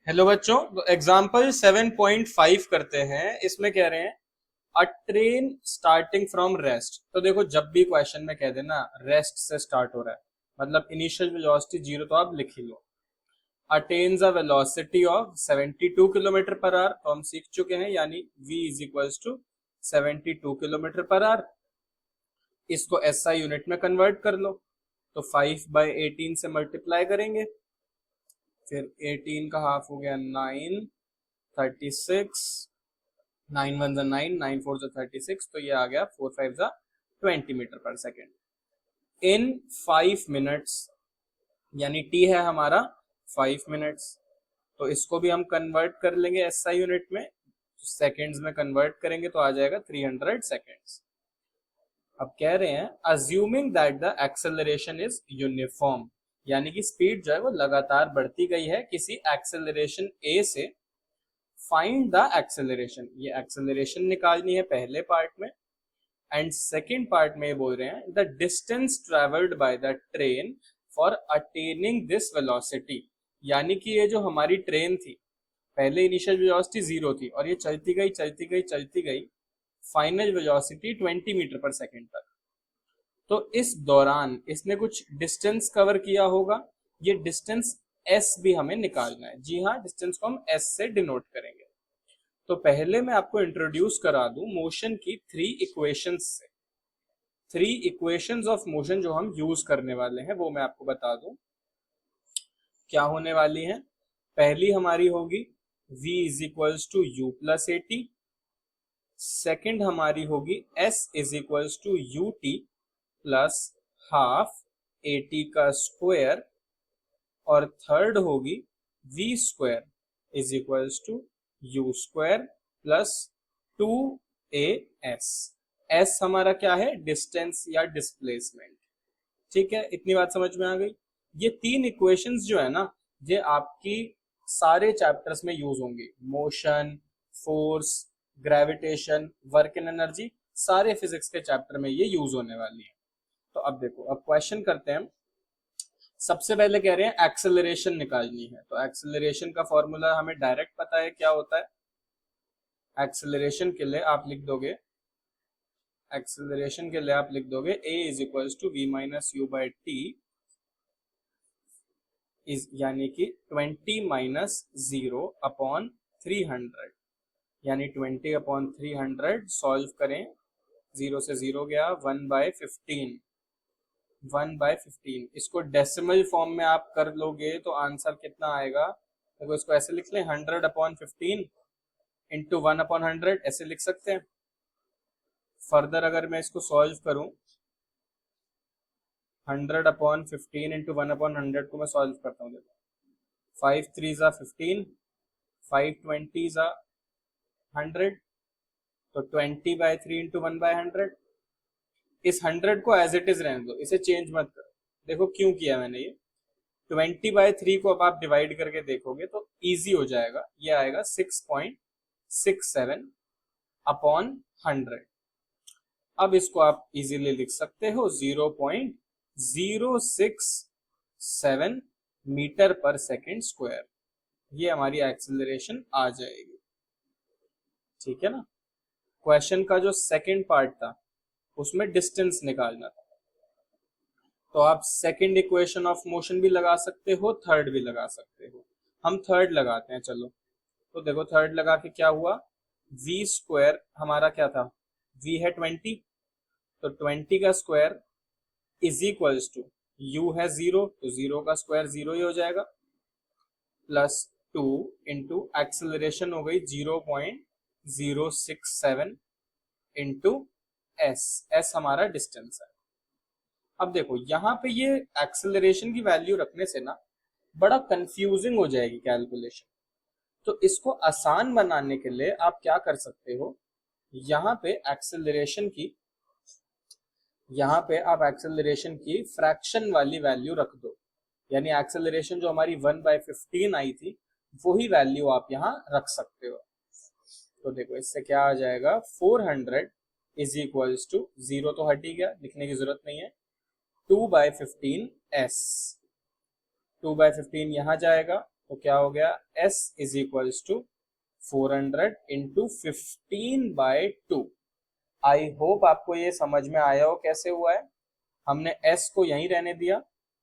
Hello बच्चों, तो example 7.5 करते हैं। इसमें कह रहे हैं अ ट्रेन स्टार्टिंग फ्रॉम रेस्ट। तो देखो, जब भी क्वेश्चन में कह देना रेस्ट से स्टार्ट हो रहा है मतलब इनिशियल वेलोसिटी जीरो, तो आप लिख ही लो। Attains a velocity of 72 kilometre per hour, तो हम सीख चुके हैं, यानी v is equals to 72 kilometre per hour. इसको SI यूनिट में कन्वर्ट कर लो, तो 5/18 से मल्टीप्लाई करेंगे, फिर 18 का हाफ हो गया 9, 36, 9 1 9, 9 4 36, तो ये आ गया 4 5 20 metre per second in 5 minutes, यानी टी है हमारा 5 मिनट्स। तो इसको भी हम कन्वर्ट कर लेंगे SI यूनिट में, सेकेंड्स में कन्वर्ट करेंगे तो आ जाएगा 300 सेकेंड्स। अब कह रहे हैं assuming that the acceleration is uniform, यानी कि स्पीड जो है वो लगातार बढ़ती गई है किसी एक्सेलरेशन A से। फाइंड द एक्सेलरेशन, ये एक्सेलरेशन निकालनी है पहले पार्ट में। एंड सेकेंड पार्ट में ये बोल रहे हैं the distance travelled by the train for attaining this velocity, यानी कि ये जो हमारी ट्रेन थी, पहले इनिशियल वेलोसिटी जीरो थी और ये चलती गई चलती गई चलती गई, final velocity 20 metre per second तक। तो इस दौरान इसने कुछ डिस्टेंस कवर किया होगा, ये डिस्टेंस s भी हमें निकालना है। जी हाँ, डिस्टेंस को हम s से डिनोट करेंगे। तो पहले मैं आपको इंट्रोड्यूस करा दूं मोशन की थ्री इक्वेशंस से। थ्री इक्वेशंस ऑफ मोशन जो हम यूज करने वाले हैं वो मैं आपको बता दूं क्या होने वाली हैं। पहली हमारी होगी v is equals to u plus a t. Second हमारी होगी s is equals to u t plus half a t का स्क्वायर। और थर्ड होगी v square is equals to u square plus 2as। s हमारा क्या है, distance या displacement. ठीक है, इतनी बात समझ में आ गई। ये तीन इक्वेशंस जो है ना, ये आपकी सारे चैप्टर्स में यूज होंगी। Motion, force, gravitation, work and energy, सारे फिजिक्स के चैप्टर में ये यूज होने वाली है। तो अब देखो, अब क्वेश्चन करते हैं। सबसे पहले कह रहे हैं एक्सेलरेशन निकालनी है, तो एक्सेलरेशन का फॉर्मूला हमें डायरेक्ट पता है क्या होता है। एक्सेलरेशन के लिए आप लिख दोगे, एक्सेलरेशन के लिए आप लिख दोगे a is equals to v minus u by t, is यानी कि 20 माइनस 0 अपॉन 300, यानी 20 अपॉन 300। सॉल्व करें, 0 से 0 गया, 1/15, 1/15। इसको डेसिमल फॉर्म में आप कर लोगे तो आंसर कितना आएगा। देखो, इसको ऐसे लिख लें, 100/15 इंटू 1/100, ऐसे लिख सकते हैं। फर्दर अगर मैं इसको सॉल्व करूं, 100/15 इंटू 1/100 को मैं सॉल्व करता हूँ। देखो, 5 3 ज़ा 15, 5 20 ज़ा 100, तो 20/3 इंटू 1/100। इस 100 को एज इट इज रहने दो, इसे चेंज मत करो। देखो क्यों किया मैंने ये। 20/3 को अब आप डिवाइड करके देखोगे तो इजी हो जाएगा, ये आएगा 6.67 अपॉन 100। अब इसको आप इजीली लिख सकते हो 0.067 मीटर पर सेकेंड स्क्वायर। ये हमारी एक्सेलरेशन आ जाएगी। ठीक है ना। क्वेश्चन का जो सेकेंड पार्ट था उसमें डिस्टेंस निकालना था, तो आप सेकेंड इक्वेशन ऑफ मोशन भी लगा सकते हो, थर्ड भी लगा सकते हो। हम थर्ड लगाते हैं, चलो। तो देखो, थर्ड लगा के क्या हुआ, v स्क्वायर हमारा क्या था, v है 20, तो 20 का square is equals to u है 0, तो 0 का स्क्वायर 0 ही हो जाएगा, प्लस 2 इंटू एक्सेलरेशन हो गई 0.067 इंटू s हमारा डिस्टेंस है। अब देखो, यहाँ पे ये एक्सेलरेशन की वैल्यू रखने से ना बड़ा कंफ्यूजिंग हो जाएगी कैलकुलेशन। तो इसको आसान बनाने के लिए आप क्या कर सकते हो, यहाँ पे एक्सेलरेशन की, यहाँ पे आप एक्सेलरेशन की फ्रैक्शन वाली वैल्यू रख दो। यानी एक्सेलरेशन जो हमारी 1/15 आई थी वही वैल्यू आप यहाँ रख सकते हो। तो देखो, इससे क्या आ जाएगा, 400 इज इक्वल्स टू, 0 तो हट ही गया, लिखने की जरूरत नहीं है, 2/15 s। 2/15 यहाँ जाएगा तो क्या हो गया, s is equals to 400 into 15/2। I hope आपको ये समझ में आया हो कैसे हुआ है। हमने s को यहीं रहने दिया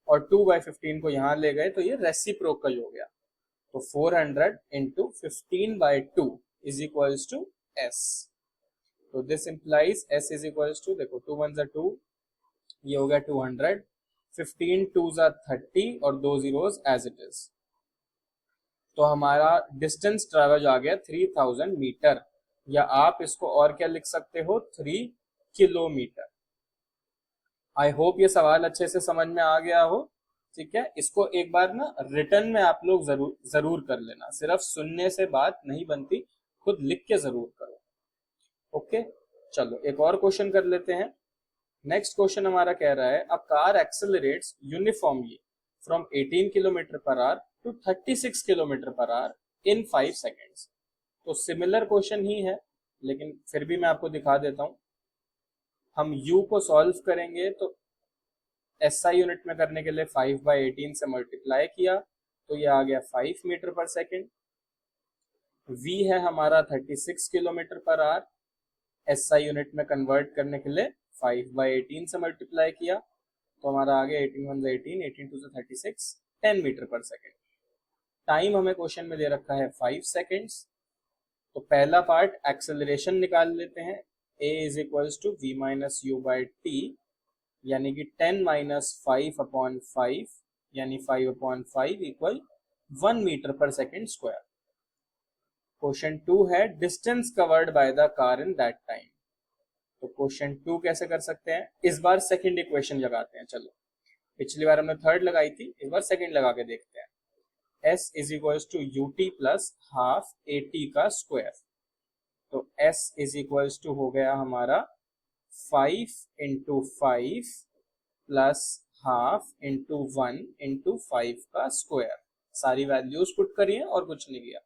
और 2/15 को यहाँ ले गए, तो ये रेसिप्रोकल हो गया। तो 400 into 15/2 is equals to s। तो this implies s is equals to, देखो 2 1 2, ये हो गया 200, 15 2 30 और 2 zeros एज इट इज। तो हमारा डिस्टेंस ट्रेवल आ गया 3000 मीटर, या आप इसको और क्या लिख सकते हो, 3 किलोमीटर। आई होप ये सवाल अच्छे से समझ में आ गया हो। ठीक है, इसको एक बार ना रिटर्न में आप लोग जरूर जरूर कर लेना, सिर्फ सुनने से बात नहीं बनती, खुद लिख के जरूर करो। ओके, चलो एक और क्वेश्चन कर लेते हैं। नेक्स्ट क्वेश्चन हमारा कह रहा है, a car accelerates uniformly from 18 kilometre per hour to 36 kilometre per hour in 5 seconds. तो सिमिलर क्वेश्चन ही है, लेकिन फिर भी मैं आपको दिखा देता हूं। हम u को सॉल्व करेंगे तो SI यूनिट में करने के लिए 5/18 से मल्टीप्लाई किया, तो ये आ गया 5 मीटर पर सेकेंड। v है हमारा 36 kilometre per our, SI unit में कन्वर्ट करने के लिए 5/18 से मल्टीप्लाई किया, तो हमारा आ गया 18 1 18, 18 2 36, 10 मीटर पर सेकेंड। टाइम हमें क्वेश्चन में दे रखा है 5 सेकेंड्स। तो पहला पार्ट एक्सेलरेशन निकाल लेते हैं, a is equals to v minus u by t, यानी कि 10 माइनस 5/5 यानी 5/5 equal 1 metre per second square. Question 2 है, distance covered by the car in that time. तो क्वेश्चन 2 कैसे कर सकते हैं, इस बार सेकंड इक्वेशन लगाते हैं। चलो, पिछली बार हमने थर्ड लगाई थी, इस बार सेकंड लगा के देखते हैं। s is equals to ut plus half at का स्क्वायर। तो s इज इक्वल्स टू हो गया हमारा 5 into 5 plus half into 1 into 5 का स्क्वायर। सारी वैल्यूज पुट करिए और कुछ नहीं किया।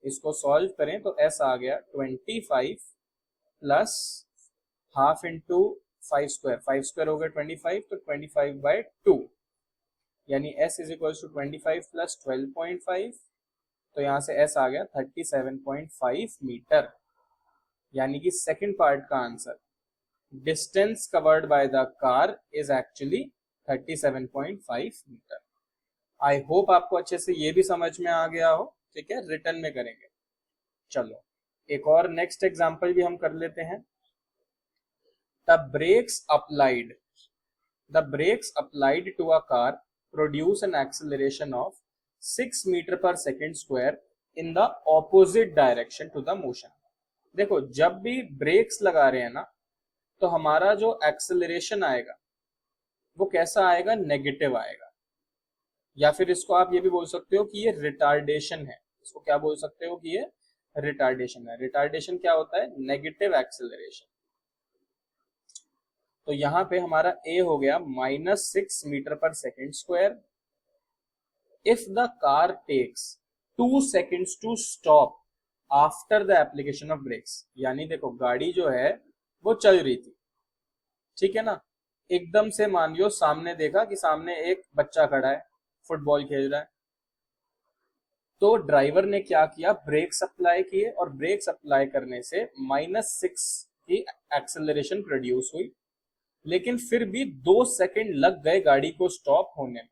इसको सॉल्व करें तो s आ गया 25 plus half into 5 square, 5 square हो गया 25, तो 25/2, यानी s is equal to 25 plus 12.5, तो यहाँ से s आ गया 37.5 मीटर। यानी कि सेकंड पार्ट का answer, distance covered by the car is actually 37.5 metre. I hope आपको अच्छे से ये भी समझ में आ गया हो। ठीक है, रिटर्न में करेंगे। चलो एक और नेक्स्ट एग्जांपल भी हम कर लेते हैं। The brakes applied to a car produce an acceleration of 6 meter per second square in the opposite direction to the motion। देखो, जब भी ब्रेक्स लगा रहे हैं ना, तो हमारा जो एक्सेलरेशन आएगा वो कैसा आएगा, नेगेटिव आएगा। या फिर इसको आप ये भी बोल सकते हो कि ये रिटार्डेशन है। इसको क्या बोल सकते हो कि ये रिटार्डेशन है। रिटार्डेशन क्या होता है, नेगेटिव एक्सेलरेशन। तो यहाँ पे हमारा a हो गया -6 metre per second square. If the car takes 2 seconds to stop after the application of brakes, यानी देखो गाड़ी जो है वो चल रही थी, ठीक है ना, एकदम से मान लो सामने देखा कि सामने एक बच्चा खड़ा है, फुटबॉल खेल रहा है, तो ड्राइवर ने क्या किया, ब्रेक्स अप्लाई किए, और ब्रेक्स अप्लाई करने से -6 की एक्सेलरेशन प्रोड्यूस हुई, लेकिन फिर भी 2 सेकंड लग गए गाड़ी को स्टॉप होने में।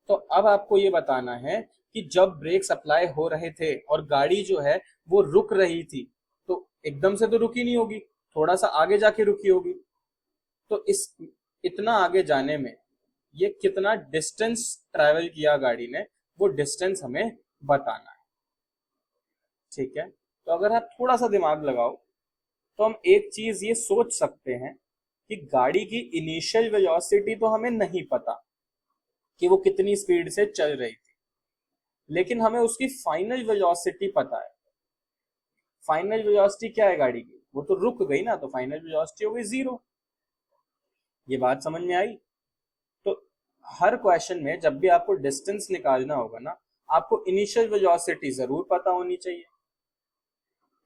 तो अब आपको ये बताना है कि जब ब्रेक्स अप्लाई हो रहे थे और गाड़ी जो है वो रुक रही थी, तो एकदम से तो रुकी नहीं होगी, थोड़ा सा आगे जाके रुकी होगी। तो इतना आगे जाने में ये कितना डिस्टेंस ट्रेवल किया गाड़ी ने, वो डिस्टेंस हमें बताना है। ठीक है, तो अगर आप थोड़ा सा दिमाग लगाओ तो हम एक चीज ये सोच सकते हैं कि गाड़ी की इनिशियल वेलोसिटी तो हमें नहीं पता कि वो कितनी स्पीड से चल रही थी, लेकिन हमें उसकी फाइनल वेलोसिटी पता है। फाइनल वेलोसिटी क्या है गाड़ी की, वो तो रुक गई ना, तो फाइनल वेलोसिटी हो गई 0। ये बात समझ में आई। तो हर क्वेश्चन में जब भी आपको डिस्टेंस निकालना होगा ना, आपको इनिशियल वेलोसिटी जरूर पता होनी चाहिए।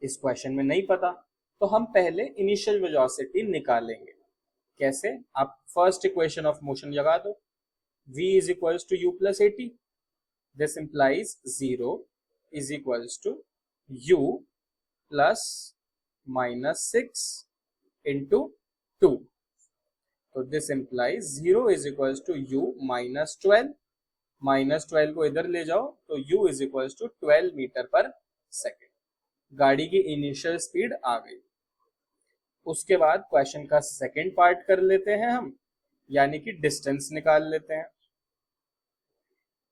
इस क्वेश्चन में नहीं पता, तो हम पहले इनिशियल वेलोसिटी निकालेंगे। कैसे, आप फर्स्ट इक्वेशन ऑफ मोशन लगा दो, v is equals to u plus at। This implies 0 is equals to u plus -6 into 2। तो this implies 0 is equals to u -12, -12 को इधर ले जाओ तो u is equals to 12 metre per second. गाड़ी की इनिशियल स्पीड आ गई। उसके बाद क्वेश्चन का सेकेंड पार्ट कर लेते हैं हम, यानी कि डिस्टेंस निकाल लेते हैं।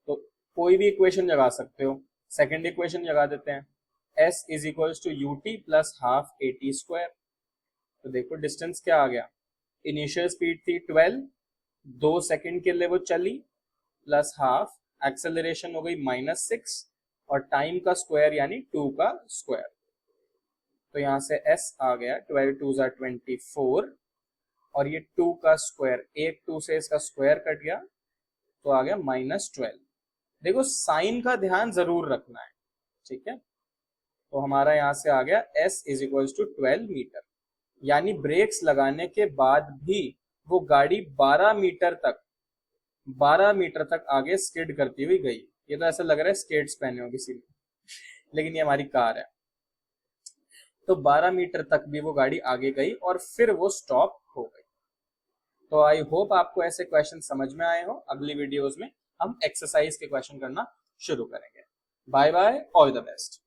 तो कोई भी इक्वेशन लगा सकते हो, सेकेंड इक्वेशन लगा देते हैं, s is equals to u t plus half a t square. तो देखो डिस्टेंस क्या आ गया, इनिशियल स्पीड थी 12, 2 सेकेंड के लिए वो चली, प्लस हाफ एक्सेलरेशन हो गई -6 और टाइम का स्क्वायर यानी 2 का स्क्वायर। तो यहाँ से s आ गया 12 2 ज़ा 24 और ये 2 का स्क्वायर, एक 2 से इसका स्क्वायर कट गया तो आ गया -12। देखो साइन का ध्यान जरूर रखना है, ठीक है। तो हमारा यहाँ से आ गया s is equals to 12 metre, यानी ब्रेक्स लगाने के बाद भी वो गाड़ी 12 मीटर तक आगे स्किड करती हुई गई। ये तो ऐसा लग रहा है स्केट्स पहने हो किसी ने, लेकिन ये हमारी कार है। तो 12 मीटर तक भी वो गाड़ी आगे गई और फिर वो स्टॉप हो गई। तो आई होप आपको ऐसे क्वेश्चन समझ में आए हो। अगली वीडियोस में हम एक्सरसाइज के क्वेश्चन करना शुरू करेंगे। Bye bye, all the best.